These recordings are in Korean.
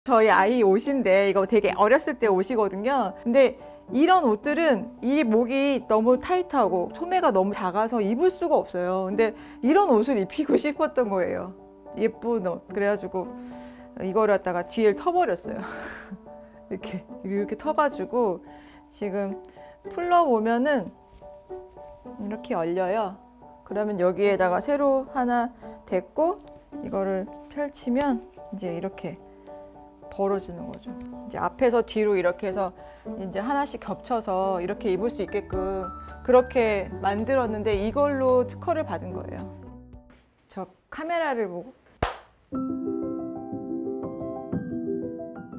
저희 아이 옷인데 이거 되게 어렸을 때 옷이거든요. 근데 이런 옷들은 이 목이 너무 타이트하고 소매가 너무 작아서 입을 수가 없어요. 근데 이런 옷을 입히고 싶었던 거예요. 예쁜 옷. 그래가지고 이거를 갖다가 뒤를 터버렸어요. 이렇게 터가지고 지금 풀러보면은 이렇게 열려요. 그러면 여기에다가 세로 하나 댔고 이거를 펼치면 이제 이렇게 벌어지는 거죠. 이제 앞에서 뒤로 이렇게 해서 이제 하나씩 겹쳐서 이렇게 입을 수 있게끔 그렇게 만들었는데 이걸로 특허를 받은 거예요. 저 카메라를 보고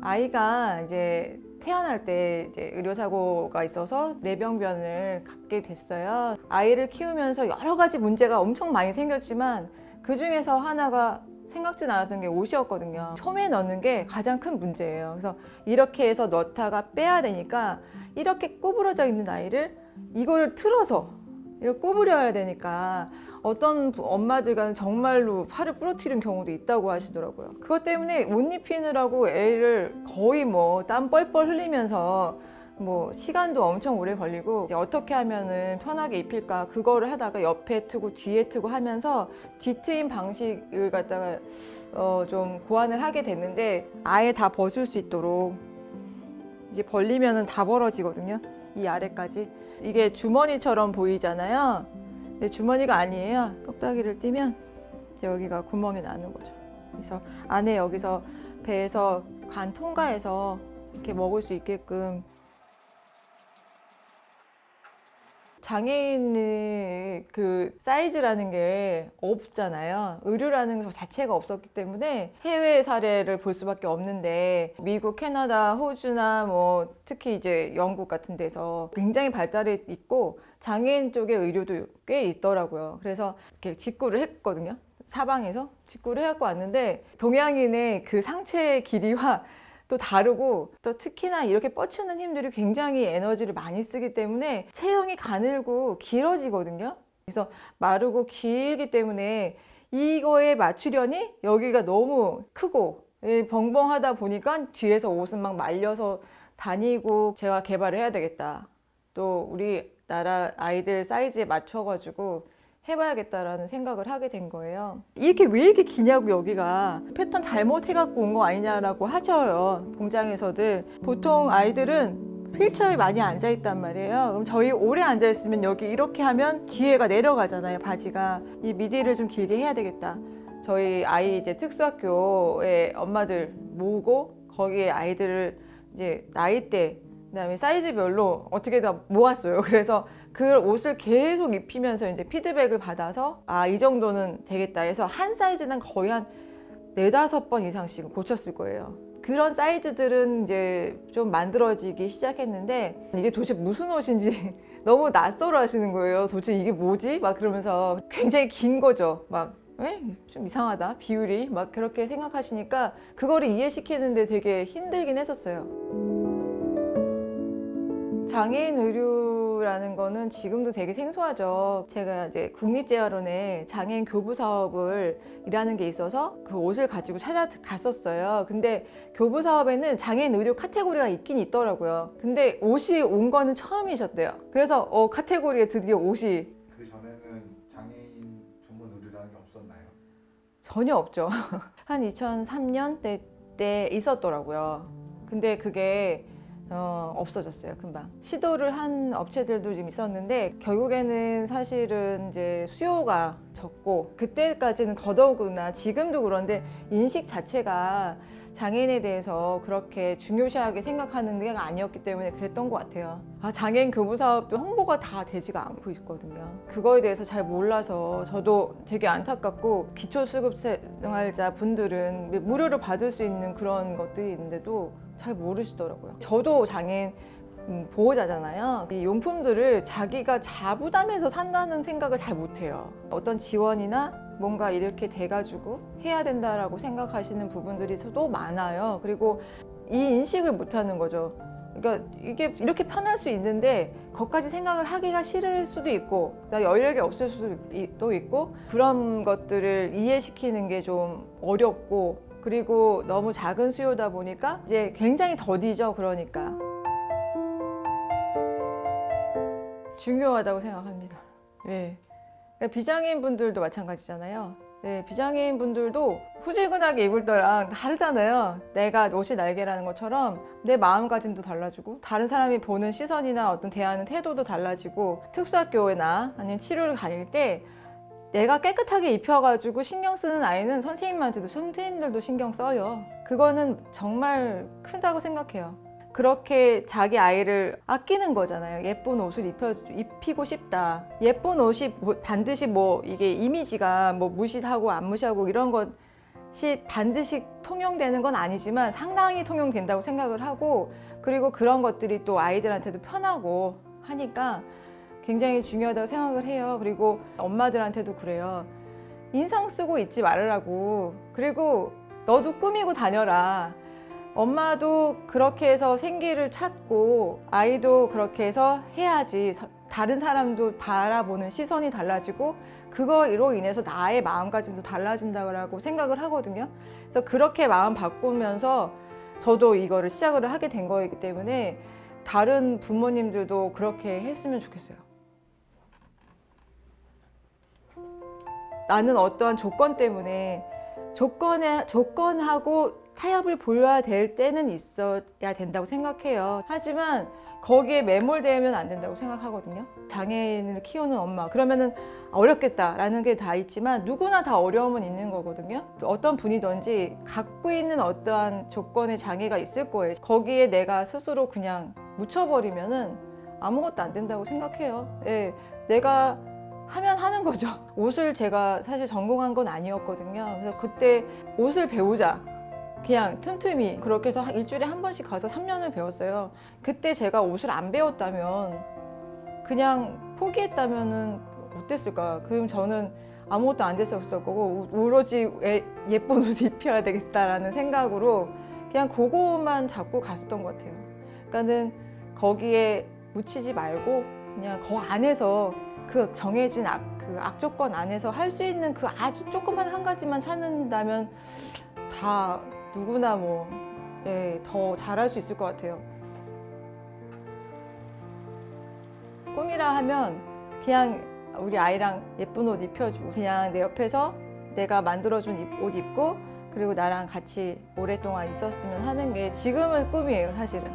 아이가 이제 태어날 때 이제 의료사고가 있어서 뇌병변을 갖게 됐어요. 아이를 키우면서 여러 가지 문제가 엄청 많이 생겼지만 그 중에서 하나가 생각지도 않았던 게 옷이었거든요. 소매에 넣는 게 가장 큰 문제예요. 그래서 이렇게 해서 넣다가 빼야 되니까 이렇게 구부러져 있는 아이를 이거를 틀어서 이거 구부려야 되니까 어떤 엄마들과는 정말로 팔을 부러뜨리는 경우도 있다고 하시더라고요. 그것 때문에 옷 입히느라고 애를 거의 뭐 땀 뻘뻘 흘리면서 뭐 시간도 엄청 오래 걸리고 이제 어떻게 하면은 편하게 입힐까 그거를 하다가 옆에 트고 뒤에 트고 하면서 뒤트임 방식을 갖다가 좀 고안을 하게 됐는데 아예 다 벗을 수 있도록 이게 벌리면은 다 벌어지거든요. 이 아래까지. 이게 주머니처럼 보이잖아요. 근데 주머니가 아니에요. 똑딱이를 띄면 이제 여기가 구멍이 나는 거죠. 그래서 안에 여기서 배에서 간 통과해서 이렇게 먹을 수 있게끔. 장애인의 그 사이즈라는 게 없잖아요. 의류라는 것 자체가 없었기 때문에 해외 사례를 볼 수밖에 없는데 미국, 캐나다, 호주나 뭐 특히 이제 영국 같은 데서 굉장히 발달해 있고 장애인 쪽의 의료도 꽤 있더라고요. 그래서 이렇게 직구를 했거든요. 사방에서 직구를 해갖고 왔는데 동양인의 그 상체 길이와 또 다르고 또 특히나 이렇게 뻗치는 힘들이 굉장히 에너지를 많이 쓰기 때문에 체형이 가늘고 길어지거든요. 그래서 마르고 길기 때문에 이거에 맞추려니 여기가 너무 크고 벙벙하다 보니까 뒤에서 옷은 막 말려서 다니고 제가 개발을 해야 되겠다. 또 우리나라 아이들 사이즈에 맞춰가지고 해봐야겠다라는 생각을 하게 된 거예요. 이렇게 왜 이렇게 기냐고 여기가 패턴 잘못 해갖고 온 거 아니냐라고 하셔요. 공장에서들. 보통 아이들은 휠체어에 많이 앉아있단 말이에요. 그럼 저희 오래 앉아있으면 여기 이렇게 하면 뒤에가 내려가잖아요. 바지가. 이 미디를 좀 길게 해야 되겠다. 저희 아이 이제 특수학교에 엄마들 모으고 거기에 아이들을 이제 나이대 그다음에 사이즈별로 어떻게 다 모았어요. 그래서 그 옷을 계속 입히면서 이제 피드백을 받아서 아, 이 정도는 되겠다 해서 한 사이즈는 거의 한 4-5번 이상씩 고쳤을 거예요. 그런 사이즈들은 이제 좀 만들어지기 시작했는데 이게 도대체 무슨 옷인지 너무 낯설어 하시는 거예요. 도대체 이게 뭐지? 막 그러면서 굉장히 긴 거죠. 막 좀 이상하다 비율이 막 그렇게 생각하시니까 그거를 이해시키는데 되게 힘들긴 했었어요. 장애인 의류라는 거는 지금도 되게 생소하죠. 제가 이제 국립재활원에 장애인 교부 사업을 일하는 게 있어서 그 옷을 가지고 찾아갔었어요. 근데 교부 사업에는 장애인 의류 카테고리가 있긴 있더라고요. 근데 옷이 온 거는 처음이셨대요. 그래서 카테고리에 드디어 옷이. 그 전에는 장애인 전문 의류라는 게 없었나요? 전혀 없죠. 한 2003년 때 있었더라고요. 근데 그게 없어졌어요. 금방. 시도를 한 업체들도 좀 있었는데 결국에는 사실은 이제 수요가 적고 그때까지는 더더욱이나 지금도 그런데 인식 자체가 장애인에 대해서 그렇게 중요시하게 생각하는 게 아니었기 때문에 그랬던 것 같아요. 장애인 교부 사업도 홍보가 다 되지가 않고 있거든요. 그거에 대해서 잘 몰라서 저도 되게 안타깝고 기초수급생활자 분들은 무료로 받을 수 있는 그런 것들이 있는데도 잘 모르시더라고요. 저도 장애인 보호자잖아요. 이 용품들을 자기가 자부담해서 산다는 생각을 잘 못해요. 어떤 지원이나 뭔가 이렇게 돼가지고 해야 된다라고 생각하시는 부분들이 또 많아요. 그리고 이 인식을 못하는 거죠. 그러니까 이게 이렇게 편할 수 있는데 거기까지 생각을 하기가 싫을 수도 있고 나 여력이 없을 수도 있고 그런 것들을 이해시키는 게 좀 어렵고 그리고 너무 작은 수요다 보니까 이제 굉장히 더디죠. 그러니까 중요하다고 생각합니다. 네. 그러니까 비장애인 분들도 마찬가지잖아요. 네, 비장애인 분들도 후질근하게 입을 때랑 다르잖아요. 내가 옷이 날개라는 것처럼 내 마음가짐도 달라지고 다른 사람이 보는 시선이나 어떤 대하는 태도도 달라지고 특수학교나 아니면 치료를 다닐 때 내가 깨끗하게 입혀가지고 신경 쓰는 아이는 선생님들도 신경 써요. 그거는 정말 크다고 생각해요. 그렇게 자기 아이를 아끼는 거잖아요. 예쁜 옷을 입히고 싶다. 예쁜 옷이 반드시 이게 이미지가 무시하고 안 무시하고 이런 것이 반드시 통용되는 건 아니지만 상당히 통용된다고 생각을 하고, 그리고 그런 것들이 또 아이들한테도 편하고 하니까 굉장히 중요하다고 생각을 해요. 그리고 엄마들한테도 그래요. 인상 쓰고 있지 말으라고. 그리고 너도 꾸미고 다녀라. 엄마도 그렇게 해서 생기를 찾고 아이도 그렇게 해서 해야지 다른 사람도 바라보는 시선이 달라지고 그거로 인해서 나의 마음가짐도 달라진다고 생각을 하거든요. 그래서 그렇게 마음 바꾸면서 저도 이거를 시작을 하게 된 거이기 때문에 다른 부모님들도 그렇게 했으면 좋겠어요. 나는 어떠한 조건 때문에 조건하고 타협을 보여야 될 때는 있어야 된다고 생각해요. 하지만 거기에 매몰되면 안 된다고 생각하거든요. 장애인을 키우는 엄마 그러면은 어렵겠다라는 게 다 있지만 누구나 다 어려움은 있는 거거든요. 어떤 분이든지 갖고 있는 어떠한 조건의 장애가 있을 거예요. 거기에 내가 스스로 그냥 묻혀버리면은 아무것도 안 된다고 생각해요. 예, 내가 하면 하는 거죠. 옷을 제가 사실 전공한 건 아니었거든요. 그래서 그때 옷을 배우자. 그냥 틈틈이 그렇게 해서 일주일에 한 번씩 가서 3년을 배웠어요. 그때 제가 옷을 안 배웠다면 그냥 포기했다면은 어땠을까? 그럼 저는 아무것도 안 됐었을 거고 오로지 예쁜 옷을 입혀야 되겠다라는 생각으로 그냥 그거만 잡고 갔었던 것 같아요. 그러니까는 거기에 묻히지 말고 그냥 그 안에서 그 정해진 악조건 안에서 할 수 있는 그 아주 조그만 한 가지만 찾는다면 다 누구나 더 잘할 수 있을 것 같아요. 꿈이라 하면 그냥 우리 아이랑 예쁜 옷 입혀주고 그냥 내 옆에서 내가 만들어준 옷 입고 그리고 나랑 같이 오랫동안 있었으면 하는 게 지금은 꿈이에요, 사실은.